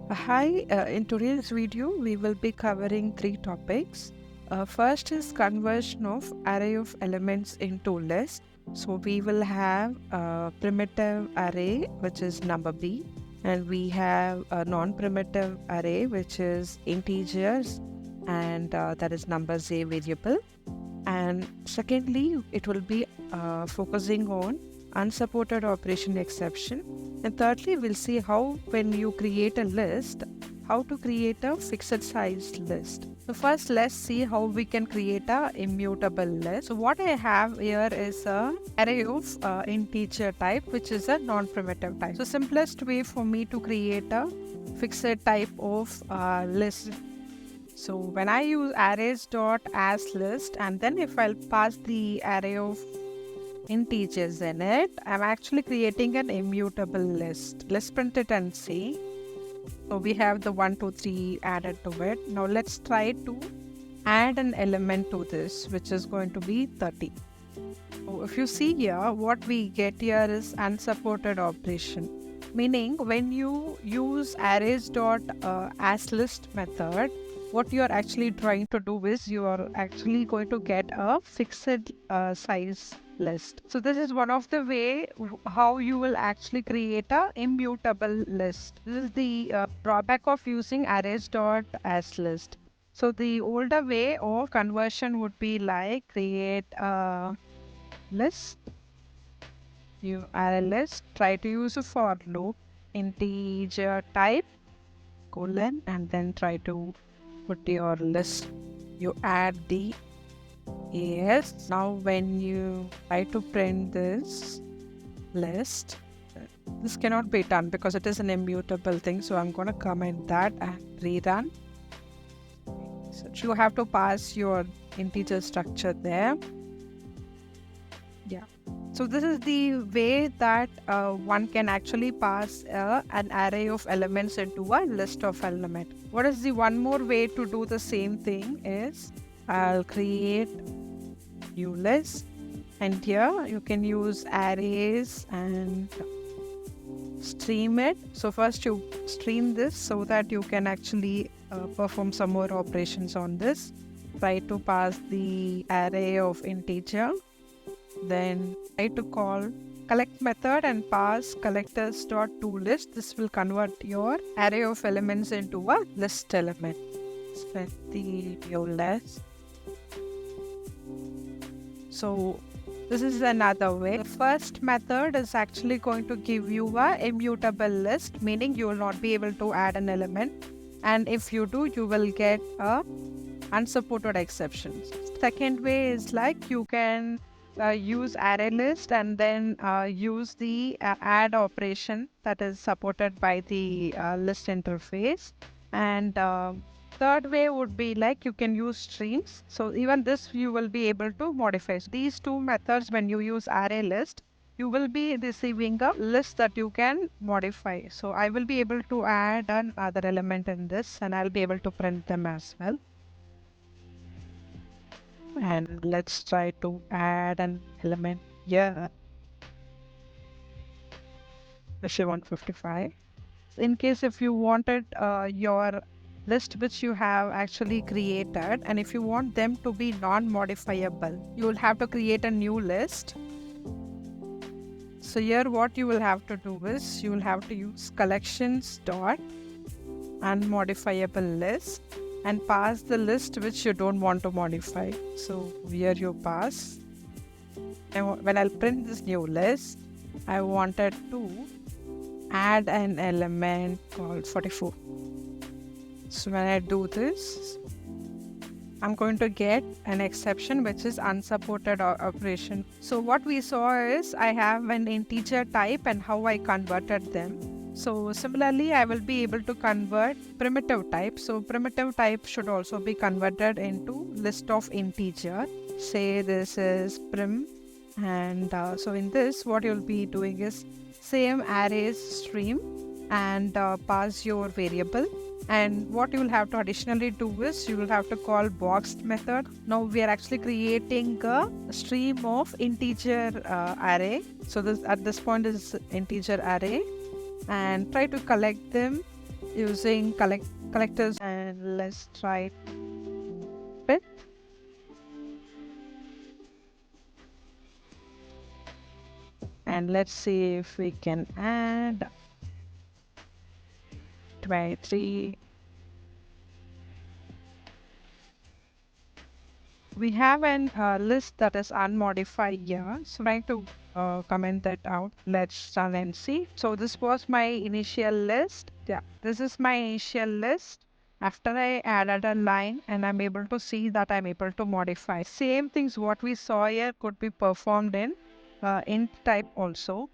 Hi, in today's video, we will be covering three topics. First is conversion of array of elements into list. So we will have a primitive array, which is number B, and we have a non-primitive array, which is integers, and that is numbers A variable. And secondly, it will be focusing on unsupported operation exception. And thirdly, we'll see how when you create a list, how to create a fixed size list. So first, let's see how we can create a immutable list. So what I have here is a array of integer type, which is a non-primitive type. So simplest way for me to create a fixed type of list. So when I use arrays.asList, and then if I'll pass the array of integers in it, I'm actually creating an immutable list. Let's print it and see. So we have the 1, 2, 3 added to it. Now let's try to add an element to this, which is going to be 30. So if you see here, what we get here is unsupported operation. Meaning when you use arrays.asList method, what you are actually trying to do is you are actually going to get a fixed size list. So this is one of the way how you will actually create a immutable list. This is the drawback of using arrays.asList. So the older way of conversion would be like create a list. You add a list, try to use a for loop, integer type, colon, and then try to put your list. You add the AS. Now when you try to print this list, this cannot be done because it is an immutable thing. So I'm going to comment that and rerun. So you have to pass your integer structure there. Yeah. So this is the way that one can actually pass an array of elements into a list of element. What is the one more way to do the same thing is I'll create new list, and here you can use arrays and stream it. So first you stream this so that you can actually perform some more operations on this. Try to pass the array of integer. Then try to call collect method and pass collectors.toList. This will convert your array of elements into a list element. Set the new list. So this is another way. The first method is actually going to give you a immutable list, meaning you will not be able to add an element. And if you do, you will get a unsupported exception. Second way is like you can use array list and then use the add operation that is supported by the list interface. And third way would be like you can use streams. So even this you will be able to modify. So these two methods, when you use array list, you will be receiving a list that you can modify. So I will be able to add another element in this, and I'll be able to print them as well. And let's try to add an element here. Let's say 155. In case if you wanted your list which you have actually created, and if you want them to be non-modifiable, you will have to create a new list. So here what you will have to do is you will have to use collections dot unmodifiable list and pass the list which you don't want to modify. So here you pass, and when I'll print this new list, I wanted to add an element called 44. So when I do this, I'm going to get an exception which is unsupported operation. So what we saw is I have an integer type and how I converted them. So similarly, I will be able to convert primitive type. So primitive type should also be converted into list of integer. Say this is prim, and so in this what you'll be doing is same arrays stream and pass your variable. And what you will have to additionally do is you will have to call boxed method. Now we are actually creating a stream of integer array. So this at this point is integer array, and try to collect them using collectors, and let's try it. And let's see if we can add 23. We have an list that is unmodified here. So trying to comment that out. Let's run and see. So this was my initial list. Yeah, this is my initial list. After I added a line and I'm able to see that I'm able to modify. Same things what we saw here could be performed in int type also.